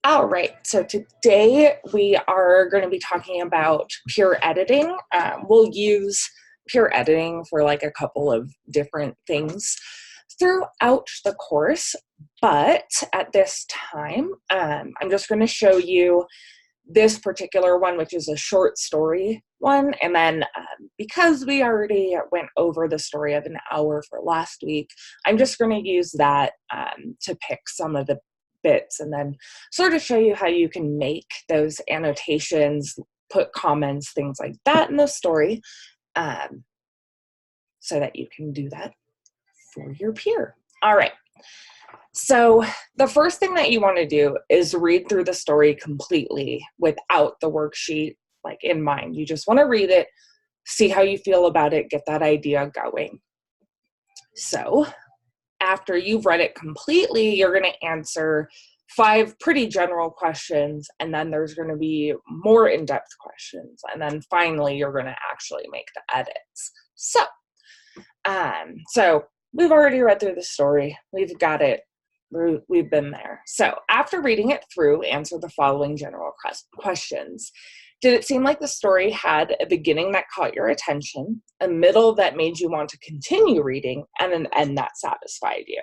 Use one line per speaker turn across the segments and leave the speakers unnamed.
All right, so today we are going to be talking about peer editing. We'll use peer editing for like a couple of different things throughout the course, but at this time, I'm just going to show you this particular one, which is a short story one. And then because we already went over the story of an hour for last week, I'm just going to use that to pick some of the bits and then sort of show you how you can make those annotations, put comments, things like that in the story, so that you can do that for your peer. All right. So the first thing that you want to do is read through the story completely without the worksheet like in mind. You just want to read it, see how you feel about it, get that idea going. So after you've read it completely, you're going to answer 5 pretty general questions, and then there's going to be more in-depth questions, and then finally you're going to actually make the edits. So we've already read through the story. We've got it. We've been there. So after reading it through, answer the following general questions. Did it seem like the story had a beginning that caught your attention, a middle that made you want to continue reading, and an end that satisfied you?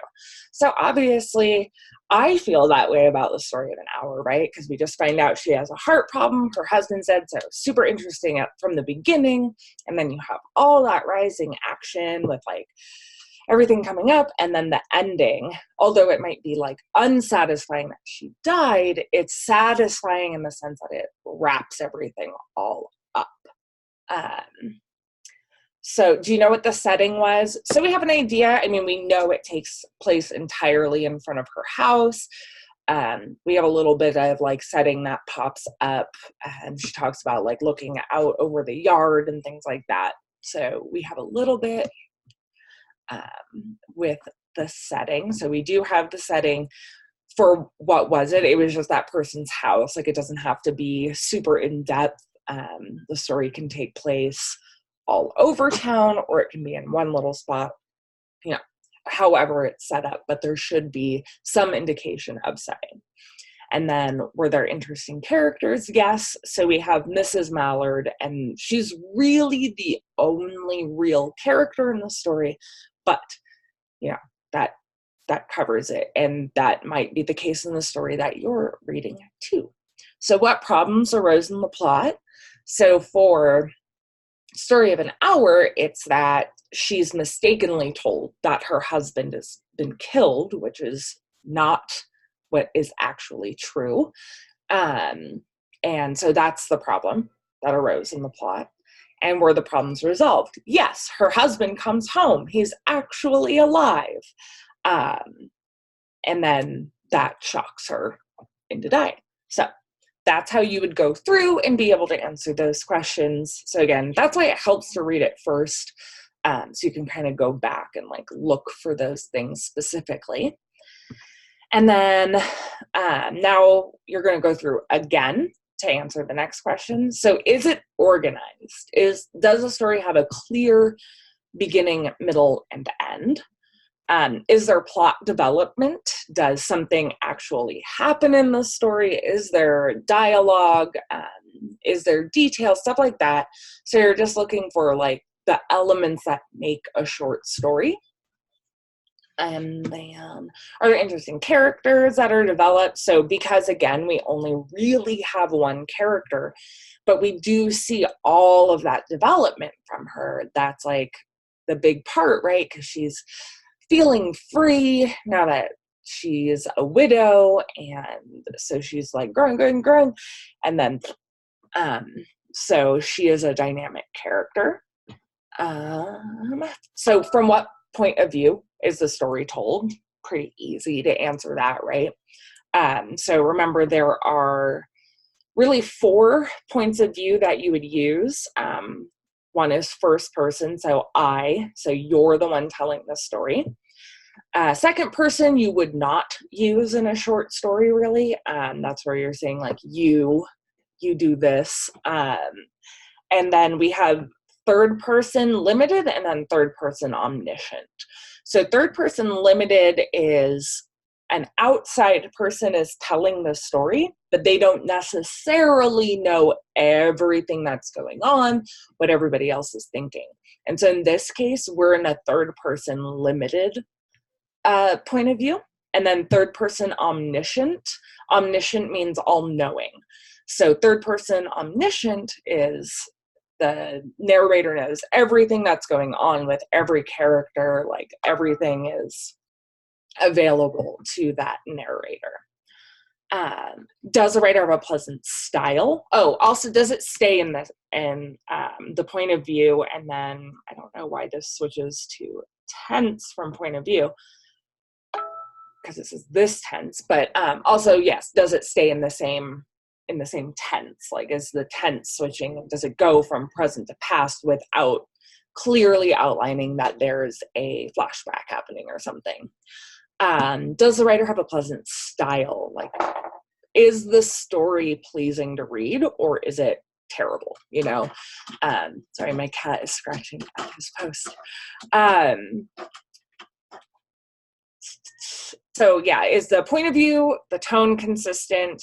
So obviously, I feel that way about the story of an hour, right? Because we just find out she has a heart problem. Her husband's dead, so super interesting from the beginning. And then you have all that rising action with like everything coming up, and then the ending, although it might be like unsatisfying that she died, it's satisfying in the sense that it wraps everything all up. So do you know what the setting was? So we have an idea. I mean, we know it takes place entirely in front of her house. We have a little bit of like setting that pops up, and she talks about like looking out over the yard and things like that. So we have a little bit with the setting. So we do have the setting for what was it? It was just that person's house. Like it doesn't have to be super in depth. The story can take place all over town, or it can be in one little spot, however it's set up, but there should be some indication of setting. And then were there interesting characters? Yes. So we have Mrs. Mallard, and she's really the only real character in the story, but that covers it. And that might be the case in the story that you're reading too. So what problems arose in the plot? So for Story of an Hour, it's that she's mistakenly told that her husband has been killed, which is not what is actually true. And so that's the problem that arose in the plot. And were the problems resolved? Yes, her husband comes home. He's actually alive. And then that shocks her into dying. So that's how you would go through and be able to answer those questions. So again, that's why it helps to read it first. So you can kind of go back and like look for those things specifically. And then now you're going to go through again to answer the next question. So is it organized? Does the story have a clear beginning, middle, and end? Is there plot development? Does something actually happen in the story? Is there dialogue? Is there detail? Stuff like that. So you're just looking for like the elements that make a short story. And then are there interesting characters that are developed? So because again, we only really have one character, but we do see all of that development from her. That's like the big part, right? Because she's feeling free now that she's a widow, and so she's like growing. And then so she is a dynamic character. So from what point of view is the story told? Pretty easy to answer that, right? So remember, there are really 4 points of view that you would use. One is first person, so so you're the one telling the story. Second person you would not use in a short story, really. That's where you're saying like you do this. And then we have third person limited, and then third person omniscient. So third person limited is an outside person is telling the story, but they don't necessarily know everything that's going on, what everybody else is thinking. And so in this case, we're in a third person limited point of view. And then third person omniscient. Omniscient means all knowing. So third person omniscient is the narrator knows everything that's going on with every character, like everything is available to that narrator. Does the writer have a pleasant style? Oh, also, does it stay in the point of view? And then I don't know why this switches to tense from point of view, because this is this tense, but also, yes, does it stay in the same tense? Like, is the tense switching? Does it go from present to past without clearly outlining that there's a flashback happening or something? Does the writer have a pleasant style? Like, is the story pleasing to read, or is it terrible? You know, sorry, my cat is scratching at his post. So yeah, is the point of view, the tone consistent?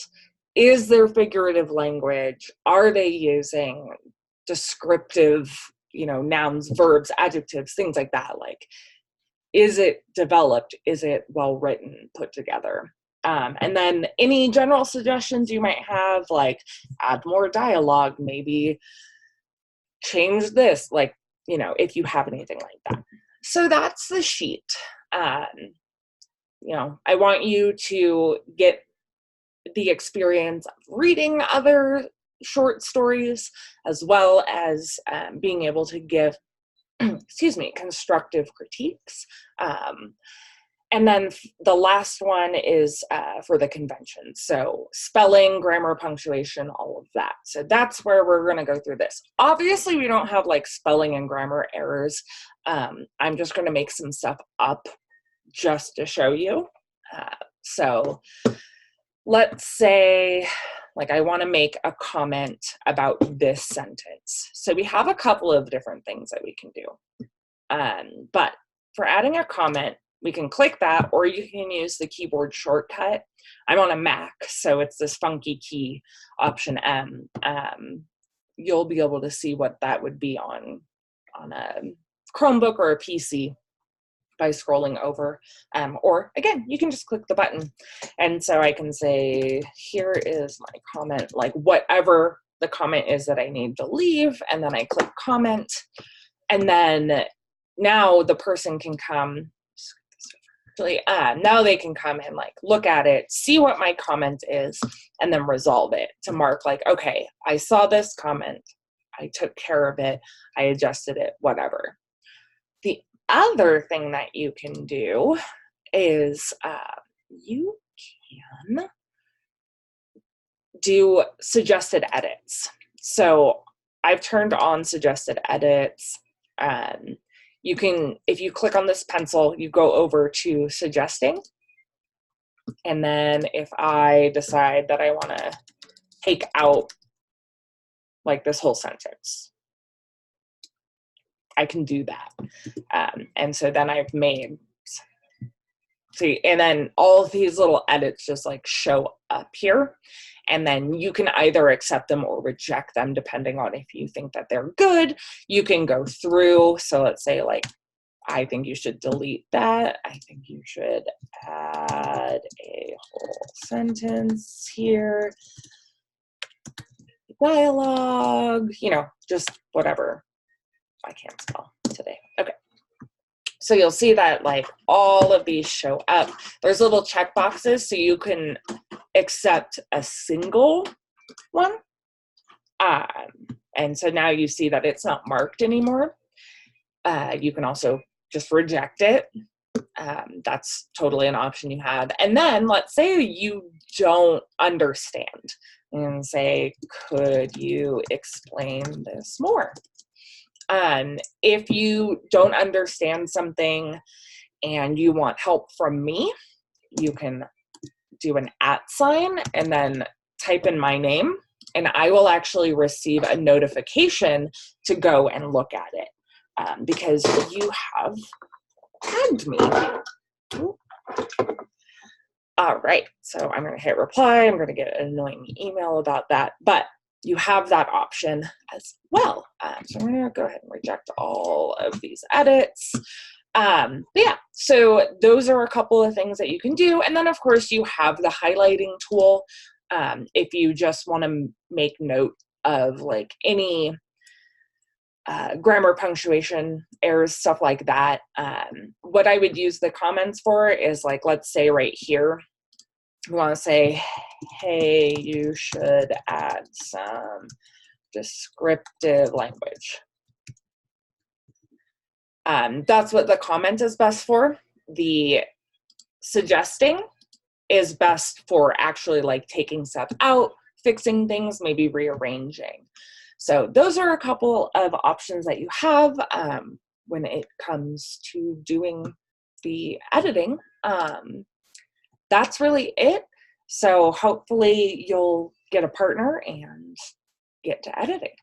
Is there figurative language? Are they using descriptive, nouns, verbs, adjectives, things like that? Like, is it developed? Is it well written, put together? And then any general suggestions you might have, like add more dialogue, maybe change this, like, if you have anything like that. So that's the sheet. I want you to get the experience of reading other short stories, as well as being able to give constructive critiques. And then the last one is for the convention. So spelling, grammar, punctuation, all of that. So that's where we're going to go through this. Obviously, we don't have like spelling and grammar errors. I'm just going to make some stuff up just to show you. So let's say, like, I want to make a comment about this sentence. So we have a couple of different things that we can do. But for adding a comment, we can click that, or you can use the keyboard shortcut. I'm on a Mac, so it's this funky key, Option M. You'll be able to see what that would be on a Chromebook or a PC by scrolling over. Or again, you can just click the button. And so I can say, here is my comment, like whatever the comment is that I need to leave. And then I click comment. And then now the person can come, now they can come and like look at it, see what my comment is, and then resolve it to mark like, okay, I saw this comment, I took care of it, I adjusted it, whatever. The other thing that you can do is you can do suggested edits. So I've turned on suggested edits. You can, if you click on this pencil, you go over to suggesting. And then if I decide that I want to take out like this whole sentence, I can do that. And so then I've made, see, and then all of these little edits just like show up here. And then you can either accept them or reject them depending on if you think that they're good. You can go through. So let's say like, I think you should delete that. I think you should add a whole sentence here. Dialogue, just whatever. I can't spell today. Okay. So you'll see that like all of these show up. There's little check boxes so you can accept a single one. And so now you see that it's not marked anymore. You can also just reject it. That's totally an option you have. And then let's say you don't understand and say, could you explain this more? If you don't understand something and you want help from me, you can do an @ sign and then type in my name, and I will actually receive a notification to go and look at it because you have tagged me. right, so I'm going to hit reply. I'm going to get an annoying email about that, but you have that option as well. So I'm going to go ahead and reject all of these edits. But yeah, so those are a couple of things that you can do. And then of course you have the highlighting tool. If you just want to make note of like any grammar, punctuation errors, stuff like that. What I would use the comments for is like, let's say right here, we want to say, hey, you should add some descriptive language. That's what the comment is best for. The suggesting is best for actually like taking stuff out, fixing things, maybe rearranging. So those are a couple of options that you have when it comes to doing the editing. That's really it. So hopefully you'll get a partner and get to editing.